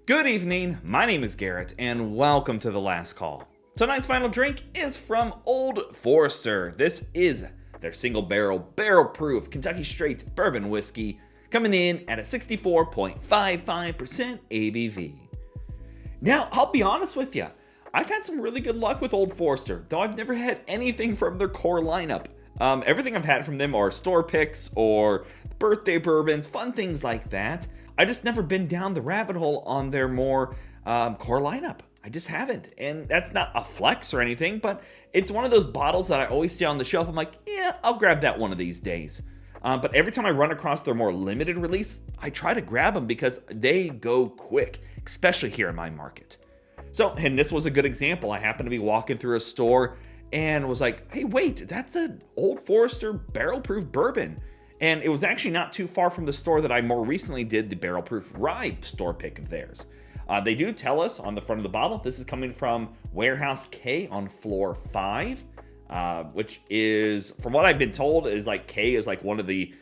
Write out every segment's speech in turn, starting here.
Good evening, my name is Garrett, and welcome to The Last Call. Tonight's final drink is from Old Forester. This is their single barrel, barrel-proof Kentucky Straight Bourbon Whiskey, coming in at a 64.55% ABV. Now, I'll be honest with you, I've had some really good luck with Old Forester, though I've never had anything from their core lineup. Everything I've had from them are store picks or birthday bourbons, fun things like that. I just never been down the rabbit hole on their more core lineup. I just haven't. And that's not a flex or anything, but it's one of those bottles that I always see on the shelf. I'm like, yeah, I'll grab that one of these days. But every time I run across their more limited release, I try to grab them because they go quick, especially here in my market. So, and this was a good example. I happened to be walking through a store and was like, hey, wait, that's an Old Forester barrel-proof bourbon. And it was actually not too far from the store that I more recently did the barrel-proof rye store pick of theirs. They do tell us on the front of the bottle, this is coming from Warehouse K on floor 5, which is, from what I've been told, is like K is like one of the,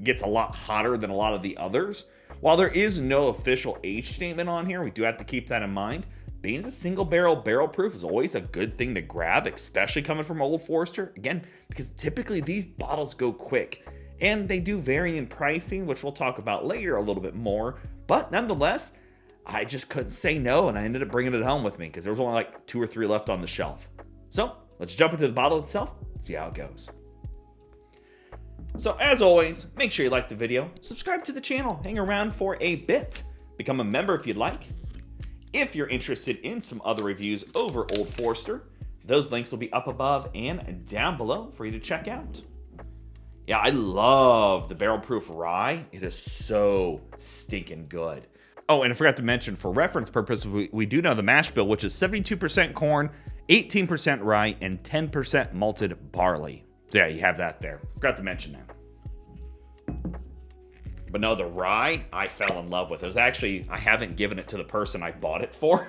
gets a lot hotter than a lot of the others. While there is no official age statement on here, we do have to keep that in mind. Being a single barrel proof is always a good thing to grab, especially coming from Old Forester. Again, because typically these bottles go quick. And they do vary in pricing, which we'll talk about later a little bit more. But nonetheless, I just couldn't say no, and I ended up bringing it home with me because there was only like 2 or 3 left on the shelf. So let's jump into the bottle itself and see how it goes. So as always, make sure you like the video, subscribe to the channel, hang around for a bit, become a member if you'd like. If you're interested in some other reviews over Old Forester, those links will be up above and down below for you to check out. Yeah, I love the barrel-proof rye. It is so stinking good. Oh, and I forgot to mention, for reference purposes, we do know the mash bill, which is 72% corn, 18% rye, and 10% malted barley. So yeah, you have that there. Forgot to mention that. But no, the rye, I fell in love with. It was actually, I haven't given it to the person I bought it for.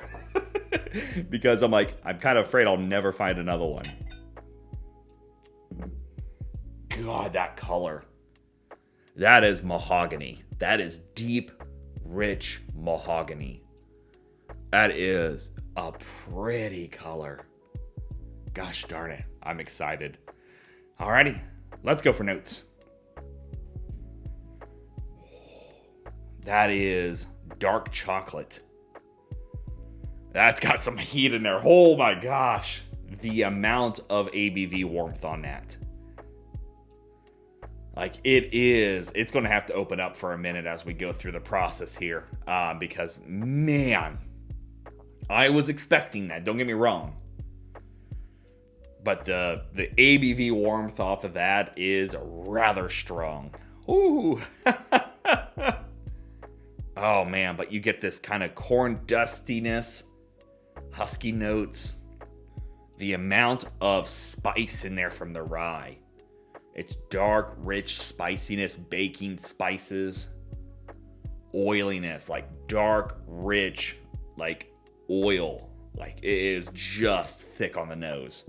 Because I'm kind of afraid I'll never find another one. God, that color. That is mahogany. That is deep, rich mahogany. That is a pretty color. Gosh darn it. I'm excited. Alrighty, let's go for notes. That is dark chocolate. That's got some heat in there. Oh my gosh. The amount of ABV warmth on that. It's going to have to open up for a minute as we go through the process here. Because, man, I was expecting that. Don't get me wrong. But the ABV warmth off of that is rather strong. Ooh. Oh, man, but you get this kind of corn dustiness, husky notes. The amount of spice in there from the rye. It's dark, rich spiciness, baking spices, oiliness, like dark, rich, like oil. Like it is just thick on the nose.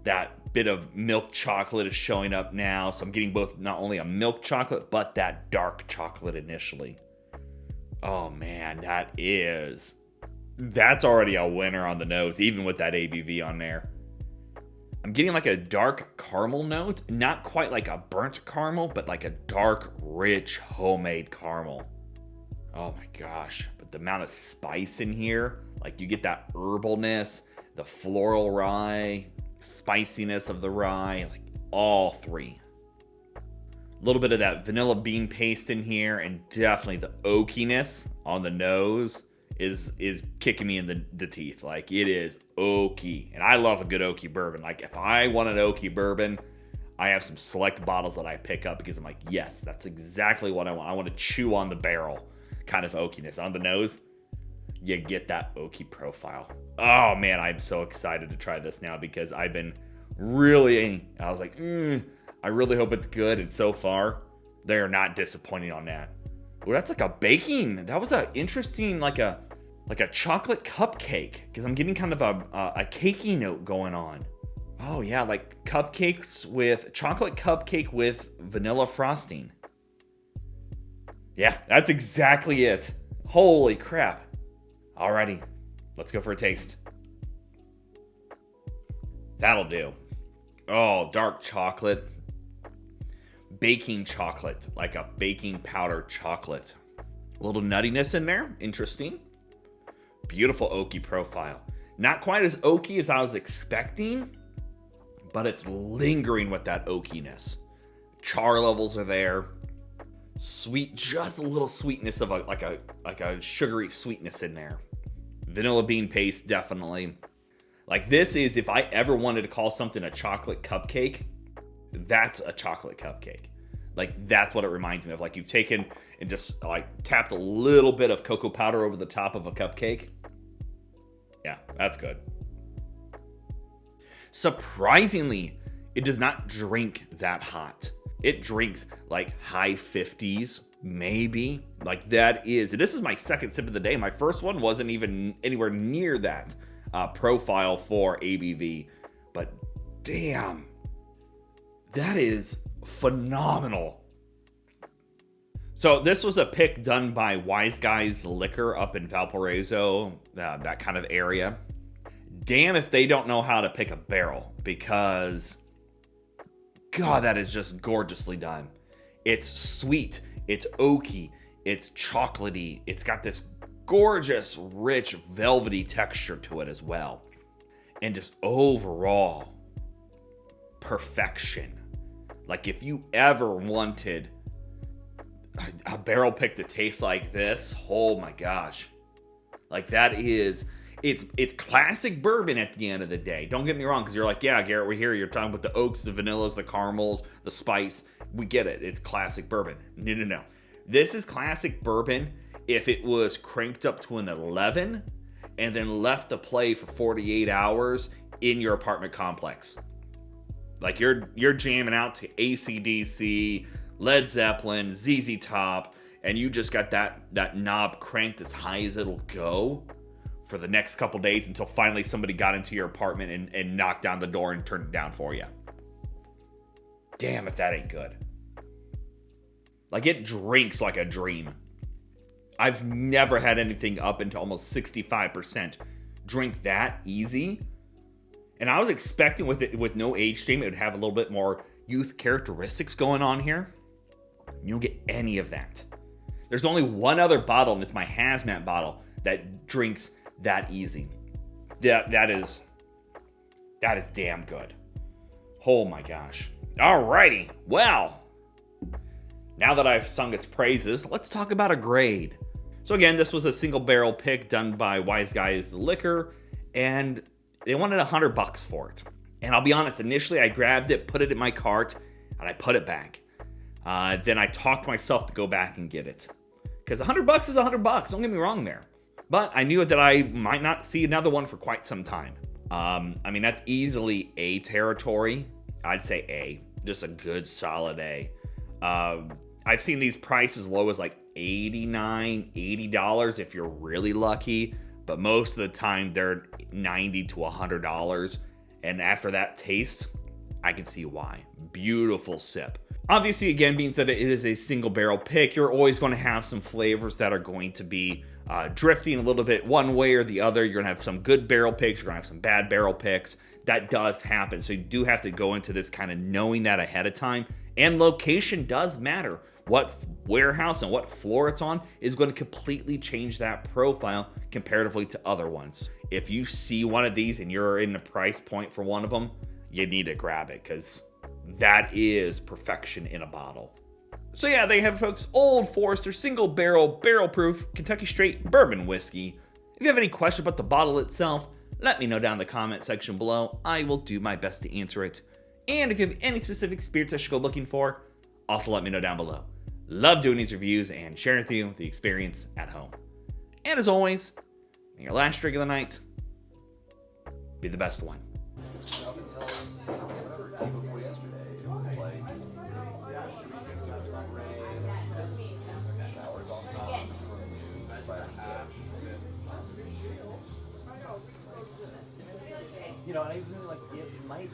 That bit of milk chocolate is showing up now. So I'm getting both not only a milk chocolate, but that dark chocolate initially. Oh man, that's already a winner on the nose, even with that ABV on there. I'm getting like a dark caramel note, not quite like a burnt caramel, but like a dark, rich, homemade caramel. Oh my gosh, but the amount of spice in here, like you get that herbalness, the floral rye, spiciness of the rye, like all three. A little bit of that vanilla bean paste in here, and definitely the oakiness on the nose is kicking me in the teeth. Like it is oaky, and I love a good oaky bourbon. Like if I want an oaky bourbon, I have some select bottles that I pick up because I'm like, yes, that's exactly what I want. I want to chew on the barrel kind of oakiness. On the nose, you get that oaky profile. Oh man, I'm so excited to try this now because I was like, I really hope it's good, and so far they are not disappointing on that. Oh, that's like a baking. That was a interesting, like a chocolate cupcake, because I'm getting kind of a cakey note going on. Oh yeah, like cupcakes with chocolate cupcake with vanilla frosting. Yeah, that's exactly it. Holy crap. Alrighty, let's go for a taste. That'll do. Oh, dark chocolate. Baking chocolate, like a baking powder chocolate. A little nuttiness in there, interesting. Beautiful oaky profile. Not quite as oaky as I was expecting, but it's lingering with that oakiness. Char levels are there. Sweet, just a little sweetness of like a sugary sweetness in there. Vanilla bean paste, definitely. Like this is, if I ever wanted to call something a chocolate cupcake, that's a chocolate cupcake. Like that's what it reminds me of. Like you've taken and just like tapped a little bit of cocoa powder over the top of a cupcake. Yeah, that's good. Surprisingly, it does not drink that hot. It drinks like high 50s, maybe. Like that is, this is my second sip of the day. My first one wasn't even anywhere near that profile for ABV. But damn, that is phenomenal. So this was a pick done by Wise Guys Liquor up in Valparaiso, that kind of area. Damn if they don't know how to pick a barrel, because God, that is just gorgeously done. It's sweet, it's oaky, it's chocolatey, it's got this gorgeous, rich, velvety texture to it as well. And just overall perfection. Like if you ever wanted a barrel pick to taste like this, oh my gosh. Like that is, it's classic bourbon at the end of the day. Don't get me wrong, because you're like, yeah, Garrett, we're here. You're talking about the oaks, the vanillas, the caramels, the spice. We get it. It's classic bourbon. No. This is classic bourbon if it was cranked up to an 11 and then left to play for 48 hours in your apartment complex. Like you're jamming out to AC/DC, Led Zeppelin, ZZ Top, and you just got that knob cranked as high as it'll go for the next couple days until finally somebody got into your apartment and knocked down the door and turned it down for you. Damn if that ain't good. Like it drinks like a dream. I've never had anything up into almost 65% drink that easy. And I was expecting with no age statement, it would have a little bit more youth characteristics going on here. You don't get any of that. There's only one other bottle, and it's my hazmat bottle, that drinks that easy. That is damn good. Oh my gosh. Alrighty. Well, now that I've sung its praises, let's talk about a grade. So again, this was a single barrel pick done by Wise Guys Liquor, and they wanted $100 for it. And I'll be honest, initially I grabbed it, put it in my cart, and I put it back. Then I talked myself to go back and get it. Because $100 is $100, don't get me wrong there. But I knew that I might not see another one for quite some time. I mean, that's easily A territory. I'd say A. Just a good, solid A. I've seen these prices as low as like $89, $80 if you're really lucky. But most of the time, they're $90 to $100. And after that taste, I can see why. Beautiful sip. Obviously, again, being said it is a single barrel pick, you're always going to have some flavors that are going to be drifting a little bit one way or the other. You're going to have some good barrel picks. You're going to have some bad barrel picks. That does happen. So you do have to go into this kind of knowing that ahead of time. And location does matter. What warehouse and what floor it's on is going to completely change that profile comparatively to other ones. If you see one of these and you're in the price point for one of them, you need to grab it, because that is perfection in a bottle. So yeah, there you have it, folks. Old Forester single barrel proof Kentucky straight bourbon whiskey. If you have any question about the bottle itself, let me know down in the comment section below. I will do my best to answer it. And if you have any specific spirits I should go looking for, also let me know down below. Love doing these reviews and sharing with you the experience at home. And as always, may your last drink of the night be the best one. You know, and I really like it might